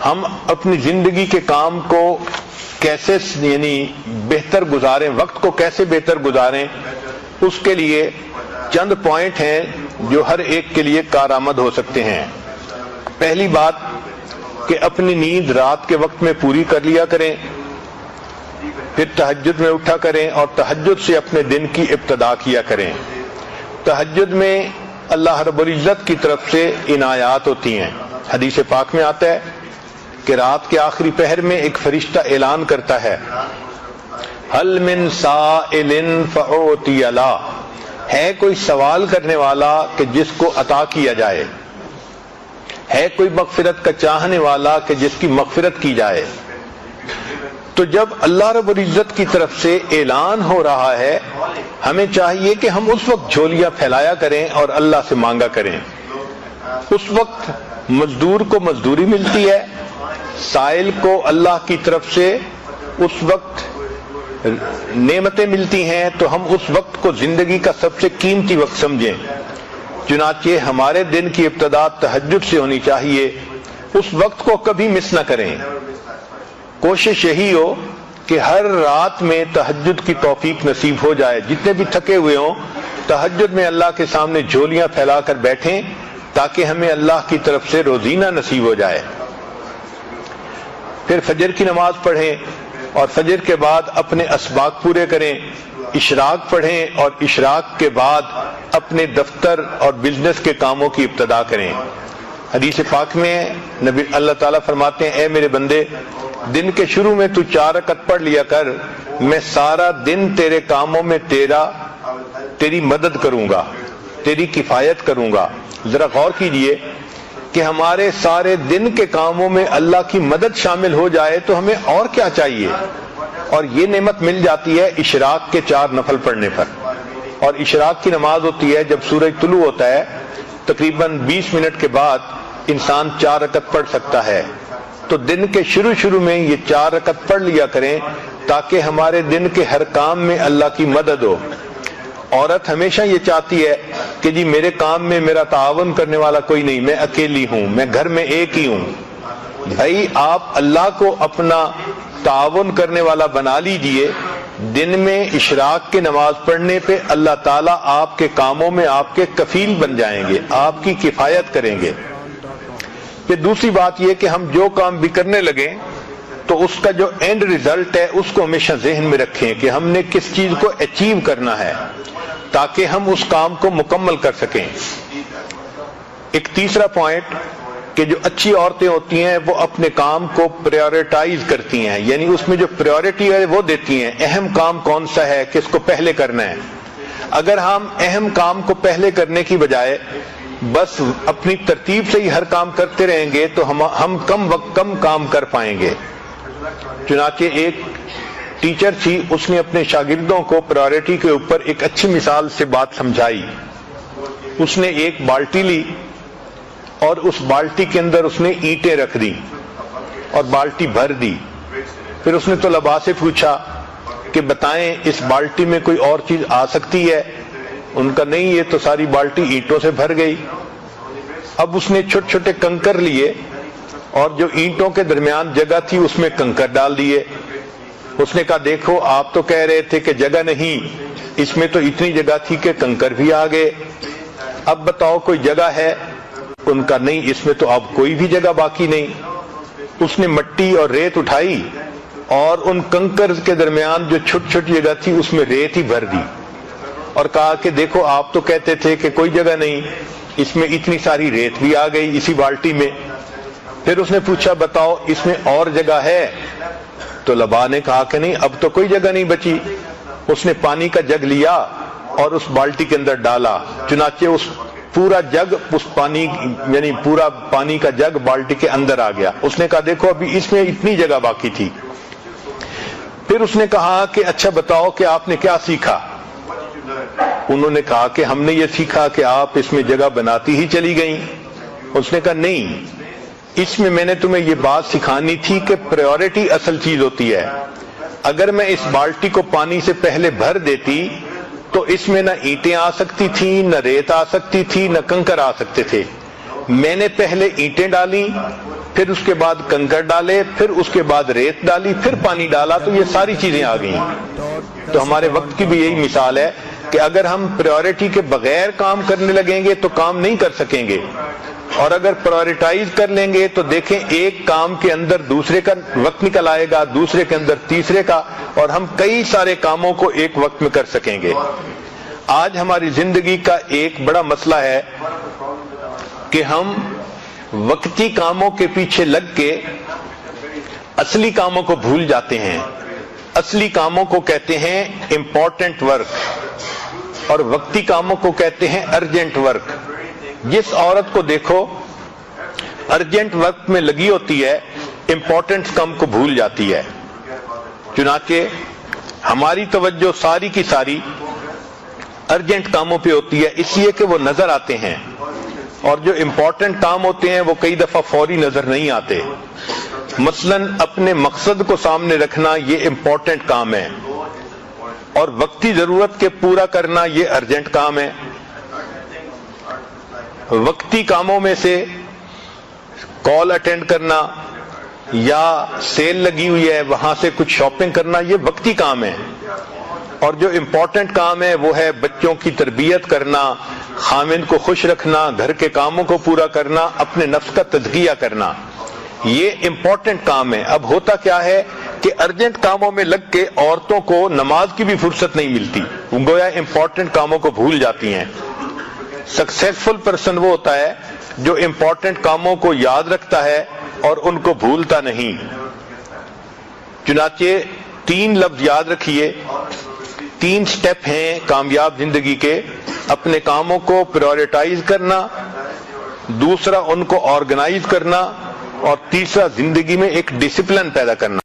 ہم اپنی زندگی کے کام کو کیسے بہتر گزاریں، وقت کو کیسے بہتر گزاریں، اس کے لیے چند پوائنٹ ہیں جو ہر ایک کے لیے کارآمد ہو سکتے ہیں۔ پہلی بات کہ اپنی نیند رات کے وقت میں پوری کر لیا کریں، پھر تہجد میں اٹھا کریں اور تہجد سے اپنے دن کی ابتدا کیا کریں۔ تہجد میں اللہ رب العزت کی طرف سے عنایات ہوتی ہیں۔ حدیث پاک میں آتا ہے کہ رات کے آخری پہر میں ایک فرشتہ اعلان کرتا ہے، حل من سائل فأعطی له، ہے کوئی سوال کرنے والا کہ جس کو عطا کیا جائے، ہے کوئی مغفرت کا چاہنے والا کہ جس کی مغفرت کی جائے۔ تو جب اللہ رب العزت کی طرف سے اعلان ہو رہا ہے، ہمیں چاہیے کہ ہم اس وقت جھولیاں پھیلایا کریں اور اللہ سے مانگا کریں۔ اس وقت مزدور کو مزدوری ملتی ہے، سائل کو اللہ کی طرف سے اس وقت نعمتیں ملتی ہیں، تو ہم اس وقت کو زندگی کا سب سے قیمتی وقت سمجھیں۔ چنانچہ ہمارے دن کی ابتدا تہجد سے ہونی چاہیے، اس وقت کو کبھی مس نہ کریں۔ کوشش یہی ہو کہ ہر رات میں تہجد کی توفیق نصیب ہو جائے، جتنے بھی تھکے ہوئے ہوں تہجد میں اللہ کے سامنے جھولیاں پھیلا کر بیٹھیں تاکہ ہمیں اللہ کی طرف سے روزینہ نصیب ہو جائے۔ پھر فجر کی نماز پڑھیں اور فجر کے بعد اپنے اسباق پورے کریں، اشراق پڑھیں اور اشراق کے بعد اپنے دفتر اور بزنس کے کاموں کی ابتدا کریں۔ حدیث پاک میں نبی اللہ تعالیٰ فرماتے ہیں، اے میرے بندے، دن کے شروع میں تو 4 رکعت پڑھ لیا کر، میں سارا دن تیرے کاموں میں تیری مدد کروں گا، تیری کفایت کروں گا۔ ذرا غور کیجئے کہ ہمارے سارے دن کے کاموں میں اللہ کی مدد شامل ہو جائے تو ہمیں اور کیا چاہیے؟ اور یہ نعمت مل جاتی ہے اشراق کے 4 نفل پڑھنے پر۔ اور اشراق کی نماز ہوتی ہے جب سورج طلوع ہوتا ہے، تقریباً 20 منٹ کے بعد انسان 4 رکعت پڑھ سکتا ہے۔ تو دن کے شروع میں یہ 4 رکعت پڑھ لیا کریں تاکہ ہمارے دن کے ہر کام میں اللہ کی مدد ہو۔ عورت ہمیشہ یہ چاہتی ہے کہ جی میرے کام میں میرا تعاون کرنے والا کوئی نہیں، میں اکیلی ہوں، میں گھر میں ایک ہی ہوں۔ بھائی آپ اللہ کو اپنا تعاون کرنے والا بنا لیجئے، دن میں اشراق کی نماز پڑھنے پہ اللہ تعالیٰ آپ کے کاموں میں آپ کے کفیل بن جائیں گے، آپ کی کفایت کریں گے۔ پھر دوسری بات یہ کہ ہم جو کام بھی کرنے لگیں تو اس کا جو اینڈ ریزلٹ ہے اس کو ہمیشہ ذہن میں رکھیں کہ ہم نے کس چیز کو اچیو کرنا ہے تاکہ ہم اس کام کو مکمل کر سکیں۔ ایک تیسرا پوائنٹ کہ جو اچھی عورتیں ہوتی ہیں وہ اپنے کام کو پریورٹائز کرتی ہیں، یعنی اس میں جو پریورٹی ہے وہ دیتی ہیں، اہم کام کون سا ہے، کس کو پہلے کرنا ہے۔ اگر ہم اہم کام کو پہلے کرنے کی بجائے بس اپنی ترتیب سے ہی ہر کام کرتے رہیں گے تو ہم کم کام کر پائیں گے۔ چنانچہ ایک ٹیچر تھی، اس نے اپنے شاگردوں کو پرائورٹی کے اوپر ایک اچھی مثال سے بات سمجھائی۔ اس نے ایک بالٹی لی اور اس بالٹی کے اندر اس نے اینٹیں رکھ دی اور بالٹی بھر دی۔ پھر اس نے طلباء سے پوچھا کہ بتائیں اس بالٹی میں کوئی اور چیز آ سکتی ہے؟ ان کا نہیں، یہ تو ساری بالٹی اینٹوں سے بھر گئی۔ اب اس نے چھوٹے چھوٹے کنکر لیے اور جو اینٹوں کے درمیان جگہ تھی اس میں کنکر ڈال دیے۔ اس نے کہا دیکھو آپ تو کہہ رہے تھے کہ جگہ نہیں، اس میں تو اتنی جگہ تھی کہ کنکر بھی آ گئے، اب بتاؤ کوئی جگہ ہے؟ ان کا نہیں، اس میں تو اب کوئی بھی جگہ باقی نہیں۔ اس نے مٹی اور ریت اٹھائی اور ان کنکر کے درمیان جو چھوٹی چھوٹی جگہ تھی اس میں ریت ہی بھر دی اور کہا کہ دیکھو آپ تو کہتے تھے کہ کوئی جگہ نہیں، اس میں اتنی ساری ریت بھی آ گئی اسی بالٹی میں۔ پھر اس نے پوچھا بتاؤ اس میں اور جگہ ہے؟ تو طلباء نے کہا کہ نہیں، اب تو کوئی جگہ نہیں بچی۔ اس نے پانی کا جگ لیا اور اس بالٹی کے اندر ڈالا، چنانچہ اس پورا جگ اس پانی یعنی پورا پانی کا جگ بالٹی کے اندر آ گیا۔ اس نے کہا دیکھو ابھی اس میں اتنی جگہ باقی تھی۔ پھر اس نے کہا کہ اچھا بتاؤ کہ آپ نے کیا سیکھا؟ انہوں نے کہا کہ ہم نے یہ سیکھا کہ آپ اس میں جگہ بناتی ہی چلی گئیں۔ اس نے کہا نہیں، اس میں نے تمہیں یہ بات سکھانی تھی کہ پریورٹی اصل چیز ہوتی ہے۔ اگر میں اس بالٹی کو پانی سے پہلے بھر دیتی تو اس میں نہ اینٹیں آ سکتی تھیں، نہ ریت آ سکتی تھی، نہ کنکر آ سکتے تھے۔ میں نے پہلے اینٹیں ڈالیں پھر اس کے بعد کنکر ڈالے، پھر اس کے بعد ریت ڈالی، پھر پانی ڈالا، تو یہ ساری چیزیں آ گئیں۔ تو ہمارے وقت کی بھی یہی مثال ہے کہ اگر ہم پریورٹی کے بغیر کام کرنے لگیں گے تو کام نہیں کر سکیں گے، اور اگر پریورٹائز کر لیں گے تو دیکھیں ایک کام کے اندر دوسرے کا وقت نکل آئے گا، دوسرے کے اندر تیسرے کا، اور ہم کئی سارے کاموں کو ایک وقت میں کر سکیں گے۔ آج ہماری زندگی کا ایک بڑا مسئلہ ہے کہ ہم وقتی کاموں کے پیچھے لگ کے اصلی کاموں کو بھول جاتے ہیں۔ اصلی کاموں کو کہتے ہیں امپورٹنٹ ورک، اور وقتی کاموں کو کہتے ہیں ارجنٹ ورک۔ جس عورت کو دیکھو ارجنٹ ورک میں لگی ہوتی ہے، امپورٹنٹ کام کو بھول جاتی ہے۔ چنانچہ ہماری توجہ ساری کی ساری ارجنٹ کاموں پہ ہوتی ہے، اس لیے کہ وہ نظر آتے ہیں، اور جو امپورٹنٹ کام ہوتے ہیں وہ کئی دفعہ فوری نظر نہیں آتے۔ مثلاً اپنے مقصد کو سامنے رکھنا یہ امپورٹنٹ کام ہے، اور وقتی ضرورت کے پورا کرنا یہ ارجنٹ کام ہے۔ وقتی کاموں میں سے کال اٹینڈ کرنا یا سیل لگی ہوئی ہے وہاں سے کچھ شاپنگ کرنا یہ وقتی کام ہے، اور جو امپورٹنٹ کام ہے وہ ہے بچوں کی تربیت کرنا، خامند کو خوش رکھنا، گھر کے کاموں کو پورا کرنا، اپنے نفس کا تزکیہ کرنا، یہ امپورٹنٹ کام ہے۔ اب ہوتا کیا ہے کہ ارجنٹ کاموں میں لگ کے عورتوں کو نماز کی بھی فرصت نہیں ملتی، گویا امپورٹنٹ کاموں کو بھول جاتی ہیں۔ سکسیسفل پرسن وہ ہوتا ہے جو امپورٹنٹ کاموں کو یاد رکھتا ہے اور ان کو بھولتا نہیں۔ چنانچہ 3 لفظ یاد رکھیے، 3 سٹیپ ہیں کامیاب زندگی کے: اپنے کاموں کو پریورٹائز کرنا، دوسرا ان کو آرگنائز کرنا، اور تیسرا زندگی میں ایک ڈسپلن پیدا کرنا۔